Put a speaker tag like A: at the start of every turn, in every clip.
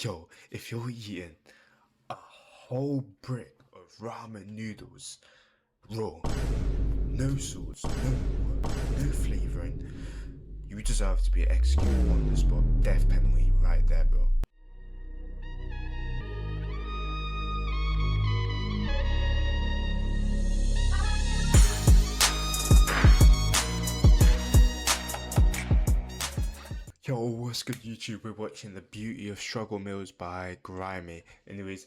A: Yo, if you're eating a whole brick of ramen noodles, raw, no sauce, no water, no flavouring, you deserve to be executed on the spot. Death penalty right there, bro. Yo, what's good YouTube? We're watching The Beauty of Struggle Meals by Grimy. Anyways,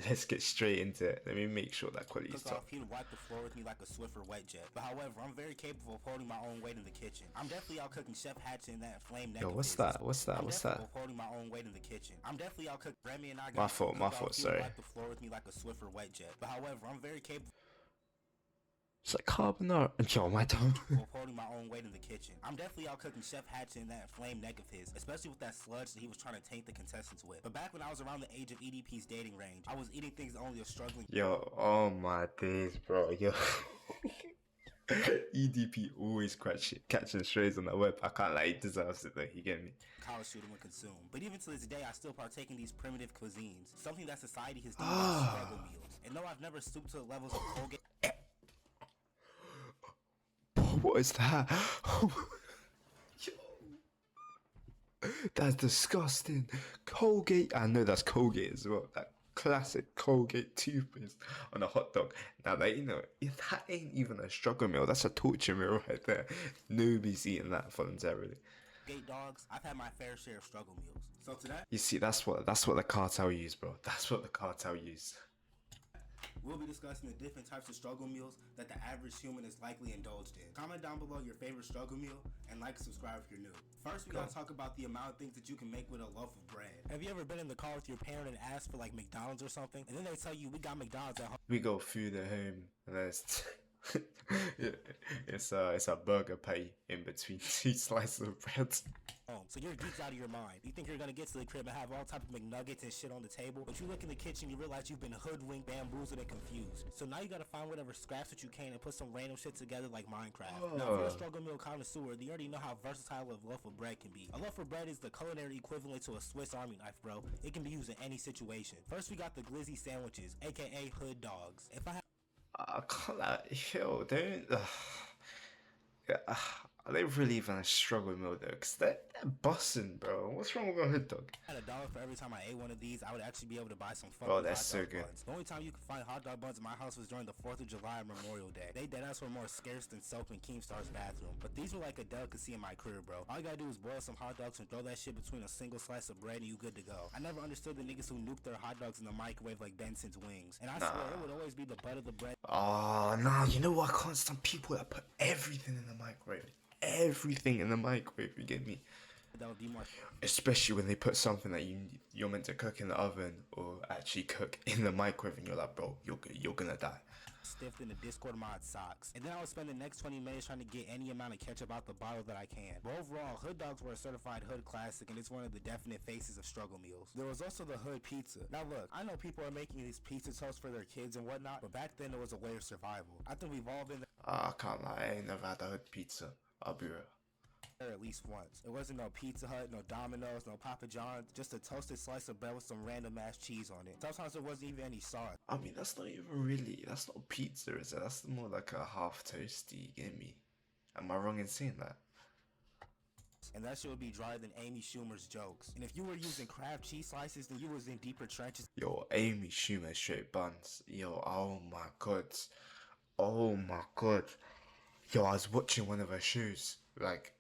A: let's get straight into it. Let me make sure that quality's top.
B: He'd wipe the floor with me like a Swiffer wet jet. But however, I'm very capable of holding my own weight in the kitchen. I'm definitely out cooking Chef Hatchet in that flame neck.
A: Yo, what's that? What's that? What's that?
B: Holding my own weight in the kitchen. I'm definitely out cooking. Remy and I
A: My fault, sorry.
B: Wipe the floor with me like a Swiffer wet jet. But however, I'm very capable.
A: It's like carbonara. Yo, my tongue.
B: Holding my own weight in the kitchen. I'm definitely out cooking Chef Hatchet in that flame neck of his, especially with that sludge that he was trying to taint the contestants with. But back when I was around the age of EDP's dating range, I was eating things that only a struggling.
A: Yo, oh my days, bro. Yo. EDP always catching strays on the web. I can't lie, he deserves it though, you get me?
B: College student would consume. But even to this day, I still partake in these primitive cuisines, something that society has deemed as struggle meals. And no, I've never stooped to the levels of Colgate.
A: What is that? That's disgusting. Colgate. I know that's Colgate as well. That classic Colgate toothpaste on a hot dog. Now that that ain't even a struggle meal. That's a torture meal right there. Nobody's eating that voluntarily.
B: Gate dogs. I've had my fair share of struggle meals. So today,
A: you see, that's what the cartel use, bro. That's what the cartel use.
B: We'll be discussing the different types of struggle meals that the average human is likely indulged in. Comment down below your favorite struggle meal and like and subscribe if you're new. First, we gotta talk about the amount of things that you can make with a loaf of bread. Have you ever been in the car with your parent and asked for like McDonald's or something? And then they tell you we got McDonald's at home.
A: We got food at home and then it's a burger patty in between two slices of bread.
B: So you're geeked out of your mind. You think you're gonna get to the crib and have all type of McNuggets and shit on the table, but you look in the kitchen, you realize you've been hoodwinked, bamboozled, and confused. So now you gotta find whatever scraps that you can and put some random shit together like Minecraft. Now, if you're a struggle meal connoisseur, you already know how versatile a loaf of bread can be. A loaf of bread is the culinary equivalent to a Swiss Army knife, bro. It can be used in any situation. First, we got the glizzy sandwiches, aka hood dogs. If I have
A: I can't yo, don't. Are they really even a struggle meal though? Cause they're busting, bro. What's wrong with a hot dog?
B: At $1 for every time I ate one of these, I would actually be able to buy some fucking
A: hot dog
B: good buns. The only time you could find hot dog buns in my house was during the 4th of July and Memorial Day. They deadass were more scarce than soap in Keemstar's bathroom. But these were like a delicacy in my career, bro. All you gotta do is boil some hot dogs and throw that shit between a single slice of bread and you good to go. I never understood the niggas who nuked their hot dogs in the microwave like Benson's wings. And I swear it would always be the butt of the bread.
A: Oh, nah, you know what? I can't stand people that put everything in the microwave. Everything in the microwave, you get me?
B: That would be more.
A: Especially when they put something that you're meant to cook in the oven or actually cook in the microwave, and you're like, bro, you're gonna die.
B: Stiffed in the Discord mod socks. And then I would spend the next 20 minutes trying to get any amount of ketchup out the bottle that I can. But overall, hood dogs were a certified hood classic, and it's one of the definite faces of struggle meals. There was also the hood pizza. Now look, I know people are making these pizza toasts for their kids and whatnot, but back then it was a way of survival. I think we've all been there.
A: I can't lie, I ain't never had a hood pizza. I'll be real.
B: At least once. It wasn't no Pizza Hut, no Domino's, no Papa John's, just a toasted slice of bread with some random ass cheese on it. Sometimes there wasn't even any sauce.
A: I mean, that's not pizza, is it? That's more like a half toasty, you get me? Am I wrong in saying that?
B: And that shit would be drier than Amy Schumer's jokes. And if you were using Kraft cheese slices, then you was in deeper trenches.
A: Yo, Amy Schumer straight buns. Yo, oh my god. Oh my god. Yo, I was watching one of her shows, like,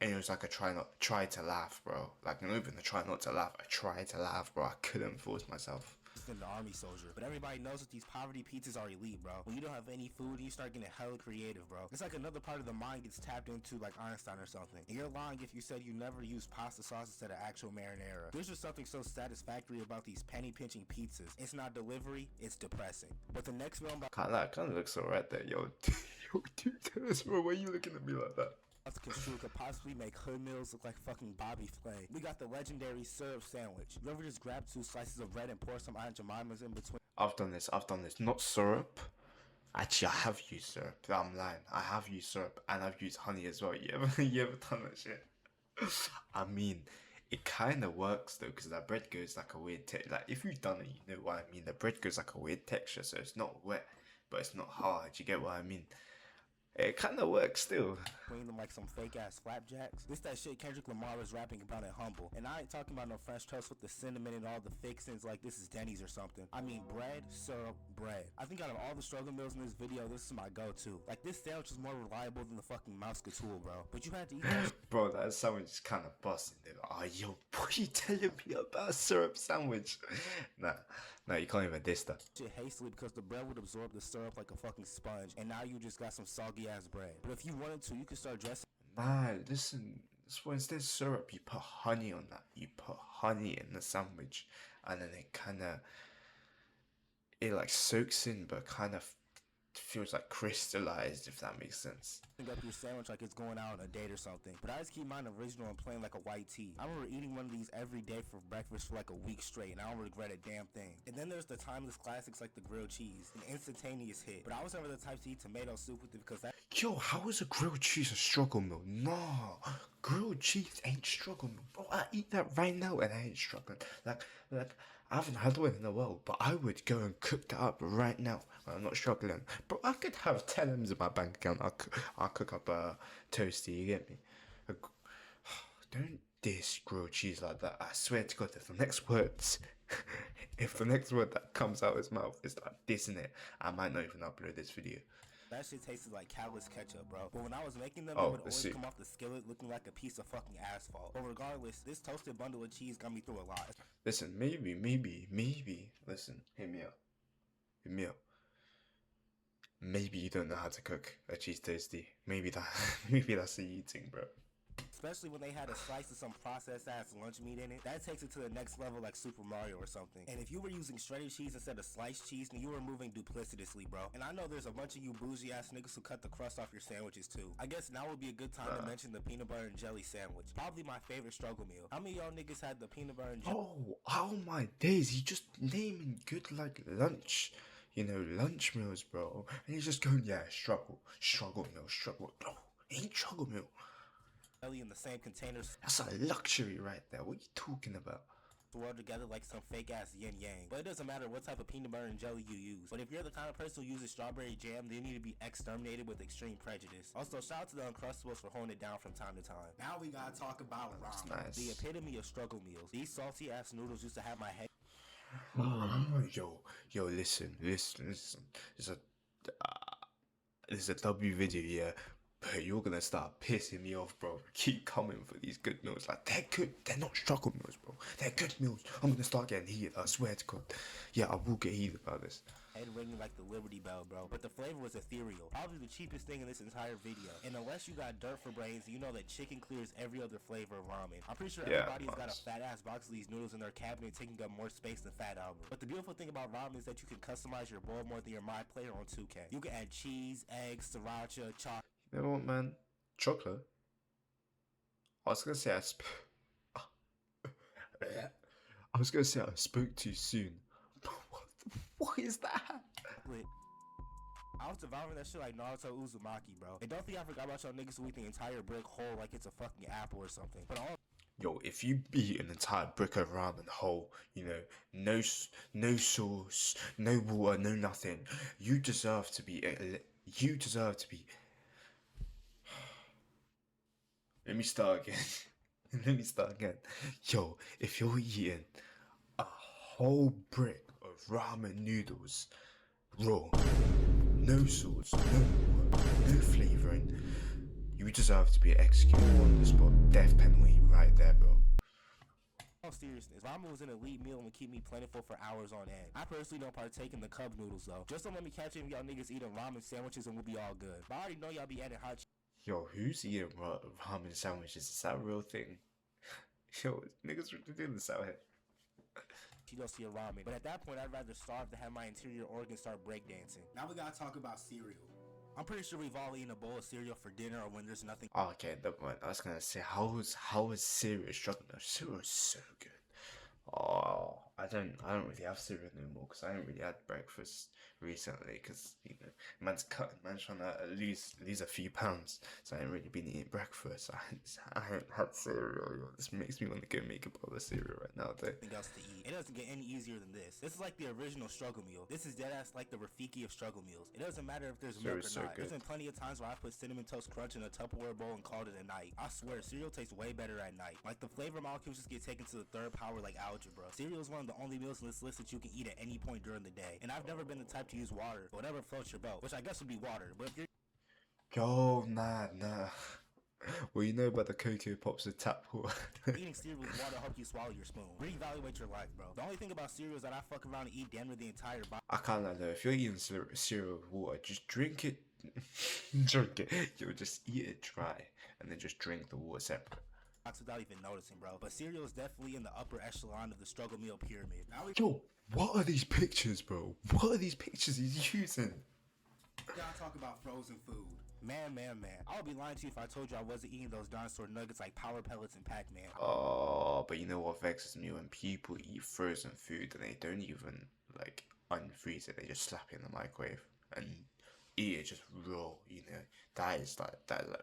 A: and it was like a try to laugh, bro. Like, not even a try not to laugh, I tried to laugh, bro. I couldn't force myself.
B: Than the army soldier. But everybody knows that these poverty pizzas are elite, bro. When you don't have any food, you start getting hella creative, bro. It's like another part of the mind gets tapped into like Einstein or something. And you're lying if you said you never used pasta sauce instead of actual marinara. There's just something so satisfactory about these penny pinching pizzas. It's not delivery, it's depressing. But the next film
A: Kinda looks alright there, yo. Yo, dude, Dennis, bro, why are you looking at me like that?
B: could possibly make hood meals look like fucking Bobby Flay. We got the legendary syrup sandwich. You ever just grab 2 slices of bread and pour some Aunt Jemima's in between?
A: I've done this. Not syrup. Actually, I have used syrup. I'm lying. I have used syrup and I've used honey as well. You ever done that shit? I mean, It kind of works though, because that bread goes like a weird like if you've done it, you know what I mean. The bread goes like a weird texture, so it's not wet, but it's not hard. You get what I mean? It kind of works still.
B: Bring them like some fake ass flapjacks. This that shit Kendrick Lamar was rapping about at Humble. And I ain't talking about no French toast with the cinnamon and all the fixins like this is Denny's or something. I mean bread, syrup, bread. I think out of all the struggle meals in this video, this is my go-to. Like this sandwich is more reliable than the fucking mouse Couture, bro. But you had to eat that
A: Bro, that sandwich is kind of busting. Oh, yo, what are you telling me about a syrup sandwich? Nah, you can't even diss that.
B: shit hastily because the bread would absorb the syrup like a fucking sponge. And now you just got some soggy ass bread. But if you wanted to, you could start dressing.
A: Nah, listen. So instead of syrup, you put honey on that. You put honey in the sandwich, and then it like soaks in, but kind of feels like crystallized, if that makes sense.
B: Up your sandwich like it's going out on a date or something. But I just keep mine original and plain like a white tea. I remember eating one of these every day for breakfast for like a week straight, and I don't regret a damn thing. And then there's the timeless classics like the grilled cheese, an instantaneous hit. But I was never the type to eat tomato soup with it because that
A: Yo, how is a grilled cheese a struggle meal? Nah, grilled cheese ain't struggle meal. Bro, I eat that right now and I ain't struggling. Like I haven't had one in a while, but I would go and cook that up right now. I'm not struggling. Bro, I could have 10 M's in my bank account. I'll cook up a toasty, you get me? Don't diss grilled cheese like that. I swear to God, if the next words, if the next word that comes out of his mouth is like dissing it, I might not even upload this video.
B: that shit tasted like callous ketchup, bro. But when I was making them,
A: Oh,
B: it would
A: let's
B: always
A: see.
B: come off the skillet looking like a piece of fucking asphalt. But regardless, this toasted bundle of cheese got me through a lot.
A: Listen, maybe. Listen, hear me out. Hear me out. Maybe you don't know how to cook a cheese toasty. Maybe that's the eating, bro.
B: Especially when they had a slice of some processed ass lunch meat in it. That takes it to the next level like Super Mario or something. And if you were using shredded cheese instead of sliced cheese, then you were moving duplicitously, bro. And I know there's a bunch of you bougie ass niggas who cut the crust off your sandwiches too. I guess now would be a good time to mention the peanut butter and jelly sandwich. Probably my favorite struggle meal. How many of y'all niggas had the peanut butter and jelly?
A: Oh my days, you just naming good like lunch, lunch meals, bro. And he's just going, yeah, struggle meal. No, ain't struggle meal.
B: In the same containers
A: That's a luxury right there. What are you talking about?
B: swirled together like some fake ass yin yang. But it doesn't matter what type of peanut butter and jelly you use. But if you're the kind of person who uses strawberry jam, then you need to be exterminated with extreme prejudice. Also, shout out to the Uncrustables for holding it down from time to time. Now we gotta talk about ramen.
A: Nice.
B: The epitome of struggle meals. These salty ass noodles used to have my head.
A: Yo, listen. It's a W video, yeah. But you're gonna start pissing me off, bro. Keep coming for these good meals. Like, they're good. They're not struggle meals, bro. They're good meals. I'm gonna start getting heated. I swear to God. Yeah, I will get heated about this.
B: Head ringing like the Liberty Bell, bro. But the flavor was ethereal. Probably the cheapest thing in this entire video. And unless you got dirt for brains, you know that chicken clears every other flavor of ramen. I'm pretty sure
A: Yeah,
B: everybody's got a
A: nice.
B: fat ass box of these noodles in their cabinet taking up more space than Fat Albert. But the beautiful thing about ramen is that you can customize your bowl more than your My Player on 2K. You can add cheese, eggs, sriracha, chocolate.
A: You know what, man? Chocolate? I was gonna say I was gonna say I spoke too soon. What is that?
B: I was devouring that shit like Naruto Uzumaki, bro. And don't think I forgot about y'all niggas who eat the entire brick whole like it's a fucking apple or something. But all
A: Yo, if you eat an entire brick of ramen whole, no sauce, no water, no nothing, you deserve to be. Let me start again. Yo, if you're eating a whole brick of ramen noodles, raw, no sauce, no water, no flavouring, you deserve to be executed on the spot. Death penalty right there, bro.
B: all seriousness, ramen was an elite meal and would keep me plentiful for hours on end. I personally don't partake in the cup noodles though. Just don't let me catch any of y'all niggas eating ramen sandwiches and we'll be all good. But I already know y'all be adding hot
A: Yo, who's eating ramen sandwiches? Is that a real thing? Yo, niggas really doing this out here.
B: Cheetos to your ramen. But at that point, I'd rather starve than have my interior organs start breakdancing. Now we gotta talk about cereal. I'm pretty sure we've all eaten a bowl of cereal for dinner or when there's nothing.
A: Oh, okay, that point. I was gonna say, how is cereal struggling? Cereal is so good. Oh, I I don't really have cereal no more because I haven't really had breakfast recently because man's cutting, man's trying to lose a few pounds, so I ain't really been eating breakfast. I haven't had cereal. Yo. This makes me want to go make a bowl of cereal right now, though.
B: Else to eat. It doesn't get any easier than this. This is like the original struggle meal. This is dead ass like the Rafiki of struggle meals. It doesn't matter if there's milk or
A: So
B: not.
A: good.
B: There's been plenty of times where I put Cinnamon Toast Crunch in a Tupperware bowl and called it a night. I swear, cereal tastes way better at night. Like the flavor molecules just get taken to the third power like algebra. Cereal is one of the only meals in this list that you can eat at any point during the day. And I've never been the type to use water, but whatever floats your boat, which I guess would be water. But if you're
A: Yo, nah. Well, you know about the Cocoa Pops with tap water.
B: eating cereal with water, help you swallow your spoon. Reevaluate your life, bro. The only thing about cereal is that I fuck around and eat damn near the entire box.
A: I can't lie though. If you're eating cereal with water, just drink it. Drink it. You'll just eat it dry and then just drink the water separate.
B: Without even noticing, bro. But cereal is definitely in the upper echelon of the struggle meal pyramid. Now we
A: Yo, what are these pictures, bro? What are these pictures he's using?
B: gotta talk about frozen food. Man. I would be lying to you if I told you I wasn't eating those dinosaur nuggets like Power Pellets and Pac-Man.
A: Oh, but you know what vexes me when people eat frozen food and they don't even like unfreeze it. They just slap it in the microwave and eat it just raw. That is like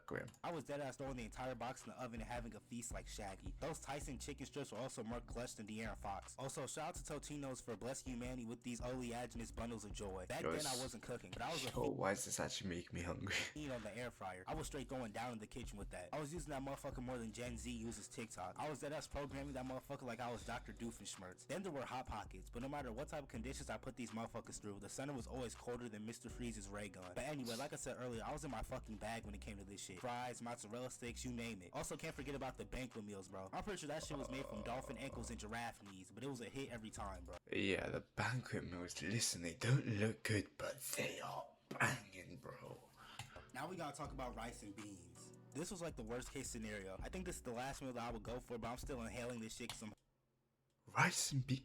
A: grim.
B: I was dead ass throwing the entire box in the oven and having a feast like Shaggy. Those Tyson chicken strips were also more clutch than De'Aaron Fox. Also, shout out to Totino's for blessing humanity with these oleaginous bundles of joy. Back then I wasn't cooking, but I was a
A: Why does this actually make me hungry?
B: on the air fryer. I was straight throwing down in the kitchen with that. I was using that motherfucker more than Gen Z uses TikTok. I was dead ass programming that motherfucker like I was Dr. Doofenshmirtz. Then there were Hot Pockets, but no matter what type of conditions I put these motherfuckers through, the center was always colder than Mr. Freeze's ray gun. But anyway, like I said earlier, I was in my fucking bag when it came to this shit. Fries, mozzarella sticks, you name it. Also, can't forget about the banquet meals, bro. I'm pretty sure that shit was made from dolphin ankles and giraffe knees, but it was a hit every time, bro.
A: Yeah, the banquet meals. Listen, they don't look good, but they are banging, bro.
B: Now we gotta talk about rice and beans. This was like the worst case scenario. I think this is the last meal that I would go for, but I'm still inhaling this shit because
A: Rice and beans.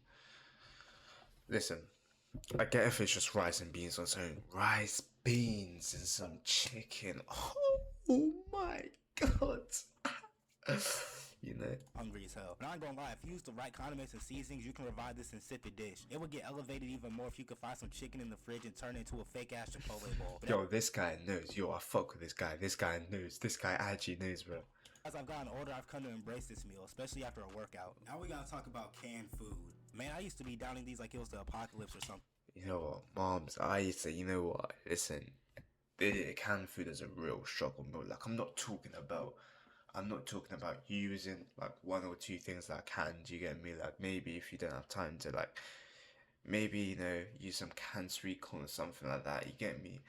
A: Listen, I get if it's just rice and beans on its own. Rice, beans, and some chicken. Oh my god.
B: hungry as hell. But I ain't gonna lie, if you use the right condiments and seasonings, you can revive this insipid dish. It would get elevated even more if you could find some chicken in the fridge and turn it into a fake ass Chipotle bowl. But
A: Yo, this guy knows. Yo, I fuck with this guy. This guy knows. This guy actually knows, bro.
B: as I've gotten older, I've come to embrace this meal, especially after a workout. Now we gotta talk about canned food. Man, I used to be downing these like it was the apocalypse or something.
A: You know what, moms? I used to. You know what? Listen, canned food is a real struggle, bro. Like I'm not talking about using like one or two things like canned. You get me? Like maybe if you don't have time to like, maybe use some canned sweet corn or something like that. You get me?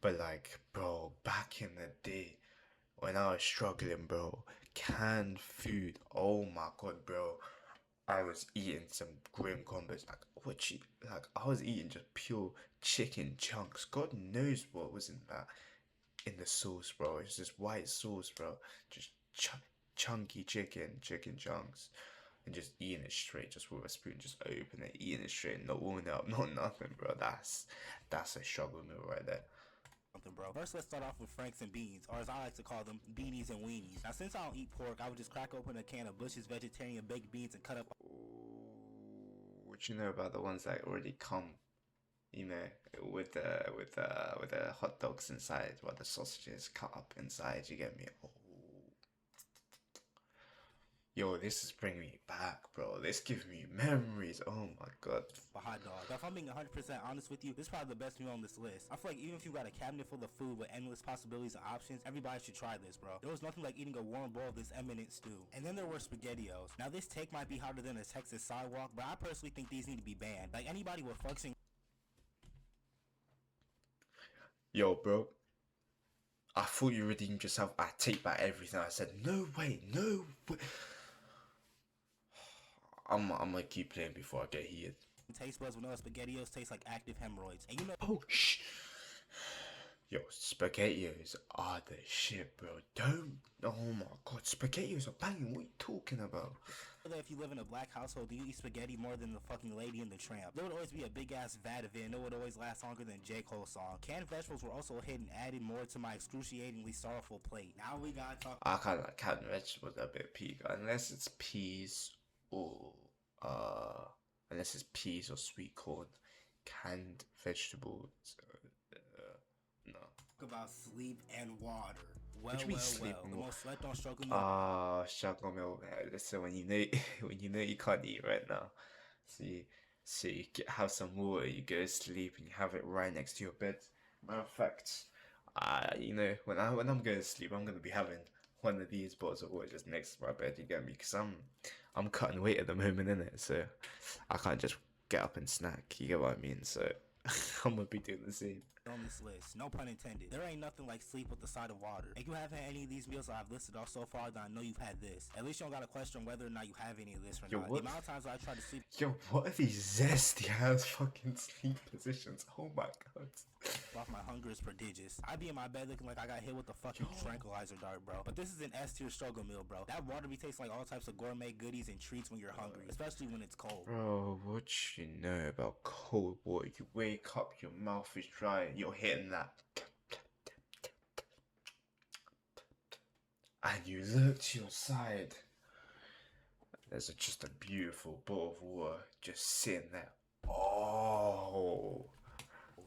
A: But like, bro, back in the day when I was struggling, bro, canned food. Oh my god, bro. I was eating some grim combos. Like I was eating just pure chicken chunks. God knows what was in the sauce, bro. It's just white sauce, bro. Just chunky chicken chunks, and just eating it straight, just with a spoon, just open it, eating it straight, not warming it up, not nothing, bro. That's a struggle meal right there.
B: Bro. First, let's start off with Franks and Beans, or as I like to call them, beanies and weenies. Now, since I don't eat pork, I would just crack open a can of Bush's vegetarian baked beans and cut up.
A: What you know about the ones that already come, with the hot dogs inside, while the sausages cut up inside? You get me? Oh. Yo, this is bringing me back, bro. This gives me memories. Oh my god.
B: A hot dog. Now, if I'm being 100% honest with you, this is probably the best meal on this list. I feel like even if you got a cabinet full of food with endless possibilities and options, everybody should try this, bro. There was nothing like eating a warm bowl of this eminent stew. And then there were SpaghettiOs. Now, this take might be hotter than a Texas sidewalk, but I personally think these need to be banned. Like, anybody with functioning.
A: Yo, bro. I thought you redeemed yourself. I take back everything I said. No way, no way. I'm gonna keep playing before I get heated.
B: Taste buds with no SpaghettiOs taste like active hemorrhoids. And you know.
A: Oh, shh. Yo, SpaghettiOs are the shit, bro. Don't. Oh my god, SpaghettiOs are banging. What are you talking about?
B: That if you live in a black household, you eat spaghetti more than the fucking Lady and the Tramp. There would always be a big ass vat of it, and it would always last longer than J. Cole's song. Canned vegetables were also a hit and added more to my excruciatingly sorrowful plate. Now we gotta talk.
A: I kind of like canned vegetables a bit peak, unless it's peas or unless it's peas or sweet corn, canned vegetables. No.
B: About sleep and water.
A: What do you mean sleep
B: The
A: and water?
B: most slept on struggle meal.
A: Ah, struggle meal. Listen, when you know when you know you can't eat right now, have some water, you go to sleep, and you have it right next to your bed. Matter of fact, when I'm going to sleep, I'm gonna be having one of these bottles of water just next to my bed. You get me? Because I'm cutting weight at the moment, innit? So I can't just get up and snack. You get what I mean? So I'm gonna be doing the same.
B: On this list, no pun intended. There ain't nothing like sleep with the side of water. If you haven't had any of these meals I've listed off so far, then I know you've had this. At least you don't got to question whether or not you have any of this or
A: Yo,
B: not.
A: what?
B: The amount of times I try to sleep
A: Yo, what are these zesty ass fucking sleep positions? Oh my god.
B: off my hunger is prodigious. I be in my bed looking like I got hit with a fucking tranquilizer dart, bro. But this is an S-tier struggle meal, bro. That water be tastes like all types of gourmet goodies and treats when you're hungry, especially when it's cold.
A: Bro, what you know about cold water? You wake up, your mouth is dry, you're hitting that. And you look to your side. There's just a beautiful bowl of water just sitting there. Oh.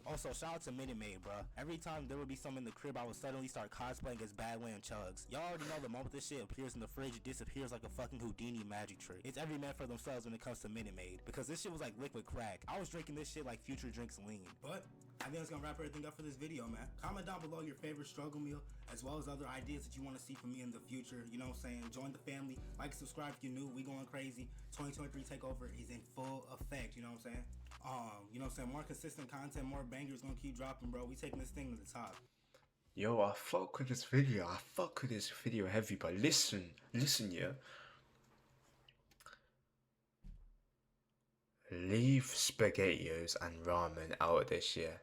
B: Also, shout out to Minute Maid, bro. Every time there would be some in the crib, I would suddenly start cosplaying as Badland Chugs. Y'all already know the moment this shit appears in the fridge, it disappears like a fucking Houdini magic trick. It's every man for themselves when it comes to Minute Maid, because this shit was like liquid crack. I was drinking this shit like Future drinks lean. But I think that's gonna wrap everything up for this video, man. Comment down below your favorite struggle meal, as well as other ideas that you want to see from me in the future. You know what I'm saying? Join the family. Like, subscribe if you're new. We going crazy. 2023 takeover is in full effect. You know what I'm saying? You know what I'm saying? More consistent content, more bangers gonna keep dropping, bro. We taking this thing to the top.
A: Yo, I fuck with this video. I fuck with this video heavy, but listen, yeah. Leave SpaghettiOs and ramen out of this, yeah.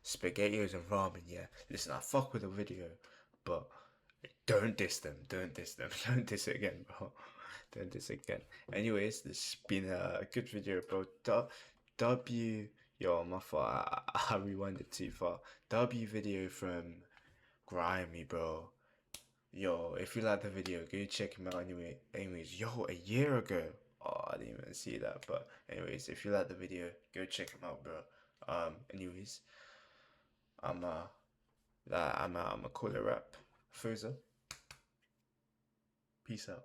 A: SpaghettiOs and ramen, yeah. Listen, I fuck with the video, but don't diss them. Don't diss them. Don't diss it again, bro. Don't diss it again. Anyways, this has been a good video, bro. Yo, my fault. I rewinded too far. W video from Grimy, bro. Yo, if you like the video, go check him out anyway. Anyways, yo, a year ago. Oh, I didn't even see that. But anyways, if you like the video, go check him out, bro. Anyways, I'm call it a wrap. Foza. Peace out.